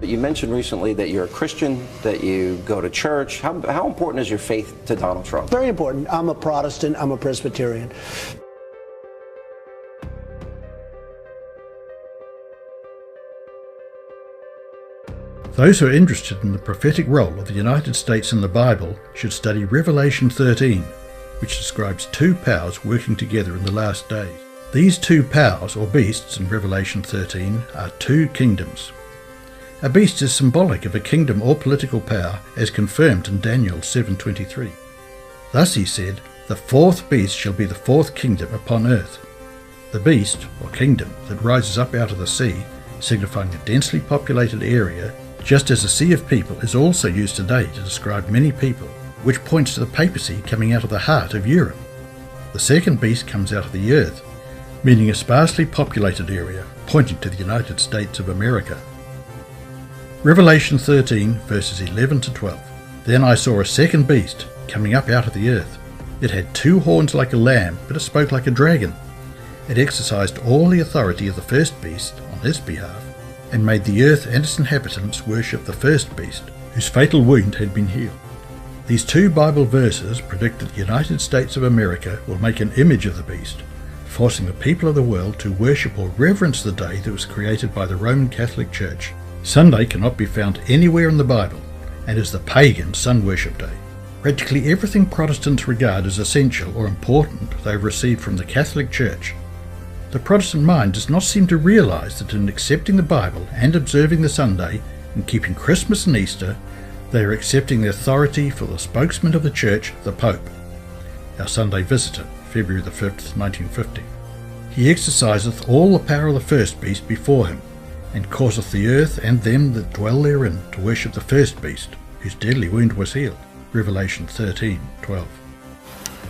You mentioned recently that you're a Christian, that you go to church. How important is your faith to Donald Trump? Very important. I'm a Protestant. I'm a Presbyterian. Those who are interested in the prophetic role of the United States in the Bible should study Revelation 13, which describes two powers working together in the last days. These two powers, or beasts, in Revelation 13 are two kingdoms. A beast is symbolic of a kingdom or political power as confirmed in Daniel 7:23. Thus he said, "The fourth beast shall be the fourth kingdom upon earth." The beast, or kingdom, that rises up out of the sea, signifying a densely populated area, just as a sea of people is also used today to describe many people, which points to the papacy coming out of the heart of Europe. The second beast comes out of the earth, meaning a sparsely populated area, pointing to the United States of America. Revelation 13, verses 11 to 12. Then I saw a second beast coming up out of the earth. It had two horns like a lamb, but it spoke like a dragon. It exercised all the authority of the first beast on his behalf, and made the earth and its inhabitants worship the first beast, whose fatal wound had been healed. These two Bible verses predict that the United States of America will make an image of the beast, forcing the people of the world to worship or reverence the day that was created by the Roman Catholic Church. Sunday cannot be found anywhere in the Bible, and is the pagan sun worship day. Practically everything Protestants regard as essential or important they have received from the Catholic Church. The Protestant mind does not seem to realise that in accepting the Bible and observing the Sunday and keeping Christmas and Easter, they are accepting the authority for the spokesman of the Church, the Pope. Our Sunday visitor, February the 5th, 1950. He exerciseth all the power of the first beast before him, and causeth the earth and them that dwell therein to worship the first beast, whose deadly wound was healed. Revelation 13:12.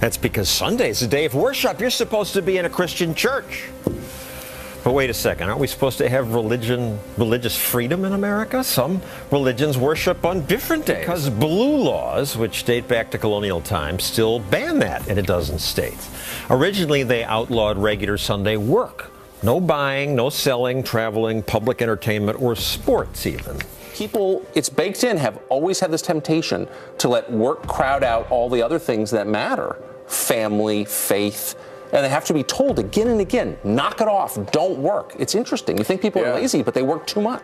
That's because Sunday is a day of worship. You're supposed to be in a Christian church. But wait a second, aren't we supposed to have religious freedom in America? Some religions worship on different days. Because blue laws, which date back to colonial times, still ban that in a dozen states. Originally, they outlawed regular Sunday work. No buying, no selling, traveling, public entertainment, or sports even. People, it's baked in, have always had this temptation to let work crowd out all the other things that matter. Family, faith, and they have to be told again and again, knock it off, don't work. It's interesting. You think people are lazy, but they work too much.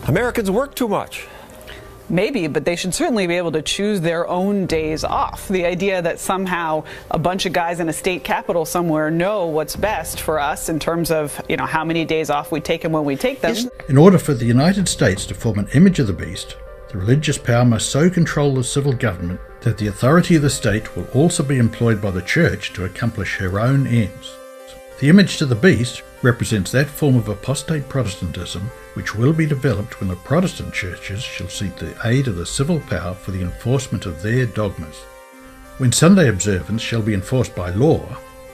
Americans work too much. Maybe, but they should certainly be able to choose their own days off. The idea that somehow a bunch of guys in a state capital somewhere know what's best for us in terms of, how many days off we take and when we take them. In order for the United States to form an image of the beast, the religious power must so control the civil government that the authority of the state will also be employed by the church to accomplish her own ends. The image to the beast represents that form of apostate Protestantism which will be developed when the Protestant churches shall seek the aid of the civil power for the enforcement of their dogmas. When Sunday observance shall be enforced by law,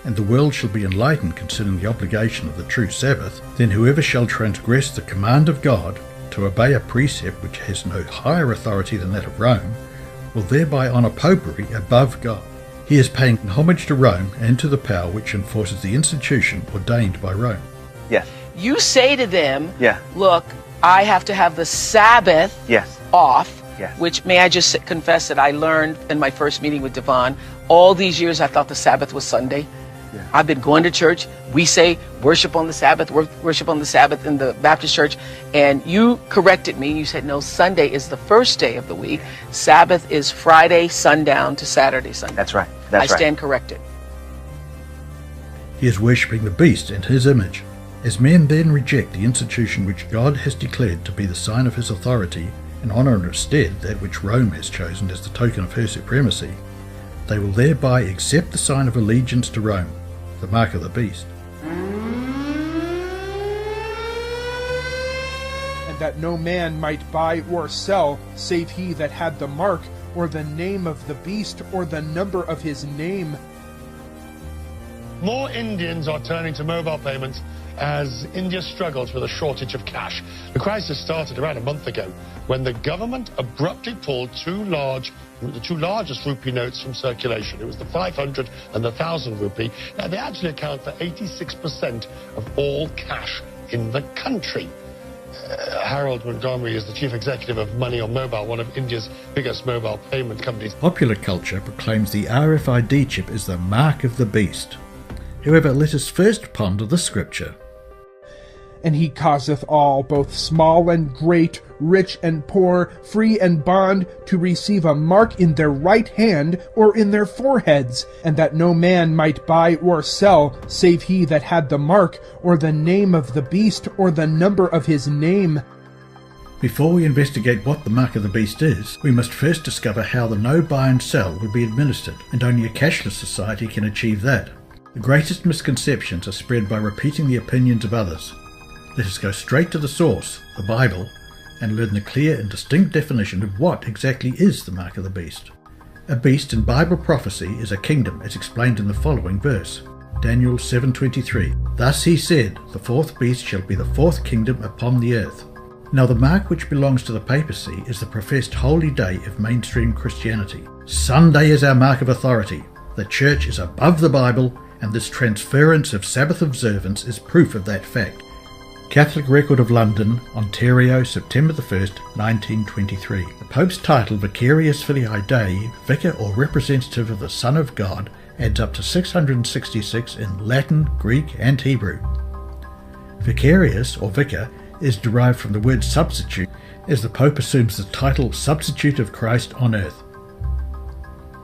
and the world shall be enlightened concerning the obligation of the true Sabbath, then whoever shall transgress the command of God to obey a precept which has no higher authority than that of Rome, will thereby honour popery above God. He is paying homage to Rome and to the power which enforces the institution ordained by Rome. Yes. You say to them, Yeah. look, I have to have the Sabbath Yes. off, Yes. which may I just confess that I learned in my first meeting with Devon. All these years I thought the Sabbath was Sunday. Yeah. I've been going to church. We say worship on the Sabbath, worship on the Sabbath in the Baptist church. And you corrected me. You said, no, Sunday is the first day of the week. Sabbath is Friday sundown to Saturday sundown. That's right. That's I right. stand corrected. He is worshipping the beast and his image. As men then reject the institution which God has declared to be the sign of his authority, and honour instead that which Rome has chosen as the token of her supremacy, they will thereby accept the sign of allegiance to Rome, the mark of the beast. And that no man might buy or sell, save he that had the mark, or the name of the beast, or the number of his name. More Indians are turning to mobile payments as India struggles with a shortage of cash. The crisis started around a month ago when the government abruptly pulled the two largest rupee notes from circulation. It was the 500 and the 1,000 rupee. Now, they actually account for 86% of all cash in the country. Harold Montgomery is the chief executive of Money on Mobile, one of India's biggest mobile payment companies. Popular culture proclaims the RFID chip is the mark of the beast. However, let us first ponder the scripture. And he causeth all, both small and great, rich and poor, free and bond, to receive a mark in their right hand or in their foreheads, and that no man might buy or sell, save he that had the mark, or the name of the beast, or the number of his name. Before we investigate what the mark of the beast is, we must first discover how the no buy and sell will be administered, and only a cashless society can achieve that. The greatest misconceptions are spread by repeating the opinions of others. Let us go straight to the source, the Bible, and learn the clear and distinct definition of what exactly is the mark of the beast. A beast in Bible prophecy is a kingdom, as explained in the following verse. Daniel 7:23. Thus he said, the fourth beast shall be the fourth kingdom upon the earth. Now the mark which belongs to the papacy is the professed holy day of mainstream Christianity. Sunday is our mark of authority. The church is above the Bible, and this transference of Sabbath observance is proof of that fact. Catholic Record of London, Ontario, September 1st, 1923. The Pope's title, Vicarius Filii Dei, Vicar or Representative of the Son of God, adds up to 666 in Latin, Greek and Hebrew. Vicarius, or vicar, is derived from the word substitute, as the Pope assumes the title Substitute of Christ on earth.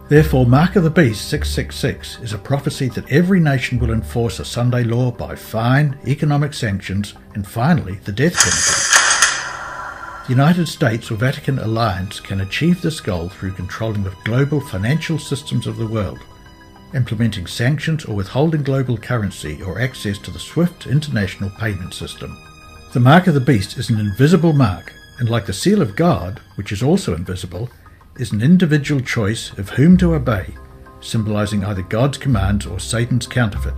Therefore, Mark of the Beast 666 is a prophecy that every nation will enforce a Sunday law by fine, economic sanctions, and finally the death penalty. The United States or Vatican alliance can achieve this goal through controlling the global financial systems of the world, implementing sanctions or withholding global currency or access to the SWIFT international payment system. The Mark of the Beast is an invisible mark, and like the seal of God, which is also invisible, is an individual choice of whom to obey, symbolizing either God's commands or Satan's counterfeit.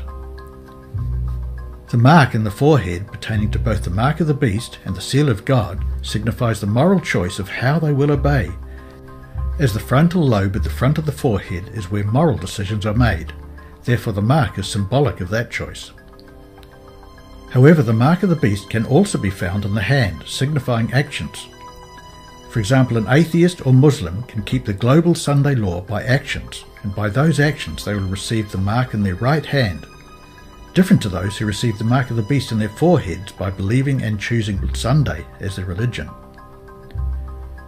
The mark in the forehead, pertaining to both the mark of the beast and the seal of God, signifies the moral choice of how they will obey, as the frontal lobe at the front of the forehead is where moral decisions are made. Therefore the mark is symbolic of that choice. However, the mark of the beast can also be found on the hand, signifying actions. For example, an atheist or Muslim can keep the global Sunday law by actions, and by those actions they will receive the mark in their right hand, different to those who receive the mark of the beast in their foreheads by believing and choosing Sunday as their religion.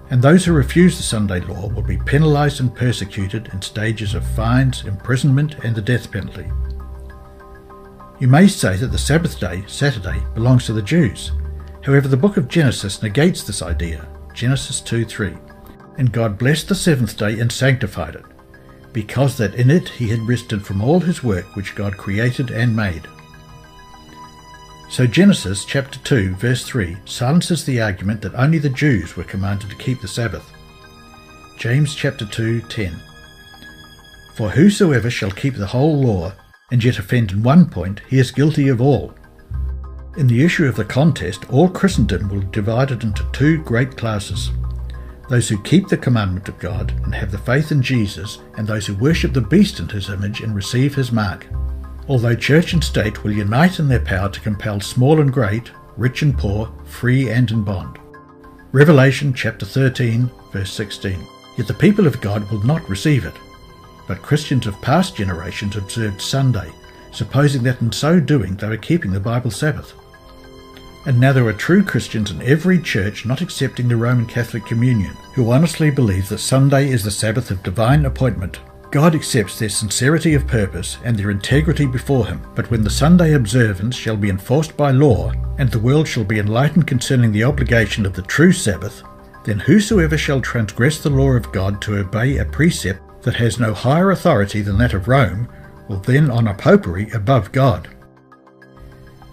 And those who refuse the Sunday law will be penalized and persecuted in stages of fines, imprisonment, and the death penalty. You may say that the Sabbath day, Saturday, belongs to the Jews. However, the book of Genesis negates this idea. Genesis 2:3. And God blessed the seventh day and sanctified it, because that in it he had rested from all his work which God created and made. So Genesis chapter 2 verse 3 silences the argument that only the Jews were commanded to keep the Sabbath. James chapter 2:10. For whosoever shall keep the whole law, and yet offend in one point, he is guilty of all. In the issue of the contest, all Christendom will be divided into two great classes: those who keep the commandment of God and have the faith in Jesus, and those who worship the beast in his image and receive his mark. Although church and state will unite in their power to compel small and great, rich and poor, free and in bond. Revelation chapter 13 verse 16. Yet the people of God will not receive it. But Christians of past generations observed Sunday, supposing that in so doing they were keeping the Bible Sabbath. And now there are true Christians in every church not accepting the Roman Catholic Communion, who honestly believe that Sunday is the Sabbath of divine appointment. God accepts their sincerity of purpose and their integrity before him, but when the Sunday observance shall be enforced by law, and the world shall be enlightened concerning the obligation of the true Sabbath, then whosoever shall transgress the law of God to obey a precept that has no higher authority than that of Rome will then honour popery above God.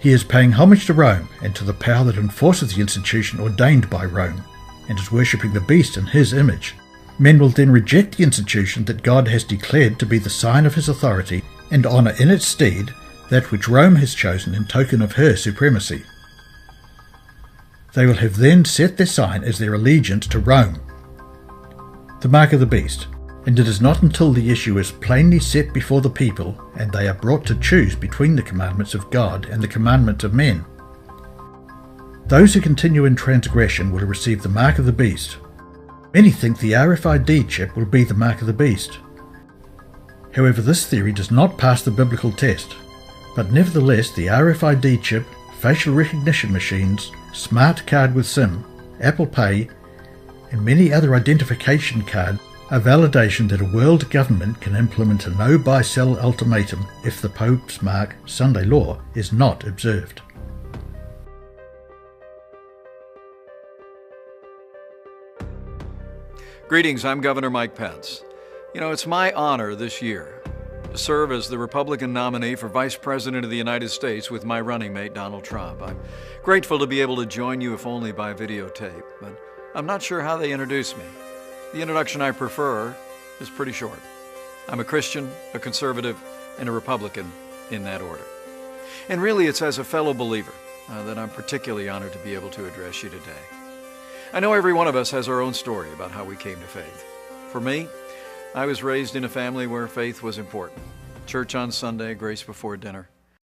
He is paying homage to Rome and to the power that enforces the institution ordained by Rome, and is worshipping the beast in his image. Men will then reject the institution that God has declared to be the sign of his authority, and honour in its stead that which Rome has chosen in token of her supremacy. They will have then set their sign as their allegiance to Rome, the mark of the beast. And it is not until the issue is plainly set before the people, and they are brought to choose between the commandments of God and the commandments of men. Those who continue in transgression will receive the mark of the beast. Many think the RFID chip will be the mark of the beast. However, this theory does not pass the biblical test, but nevertheless the RFID chip, facial recognition machines, smart card with SIM, Apple Pay, and many other identification cards are validation that a world government can implement a no-buy-sell ultimatum if the Pope's mark, Sunday law, is not observed. Greetings, I'm Governor Mike Pence. You know, it's my honor this year to serve as the Republican nominee for Vice President of the United States with my running mate, Donald Trump. I'm grateful to be able to join you, if only by videotape, but I'm not sure how they introduce me. The introduction I prefer is pretty short. I'm a Christian, a conservative, and a Republican in that order. And really, it's as a fellow believer that I'm particularly honored to be able to address you today. I know every one of us has our own story about how we came to faith. For me, I was raised in a family where faith was important. Church on Sunday, grace before dinner.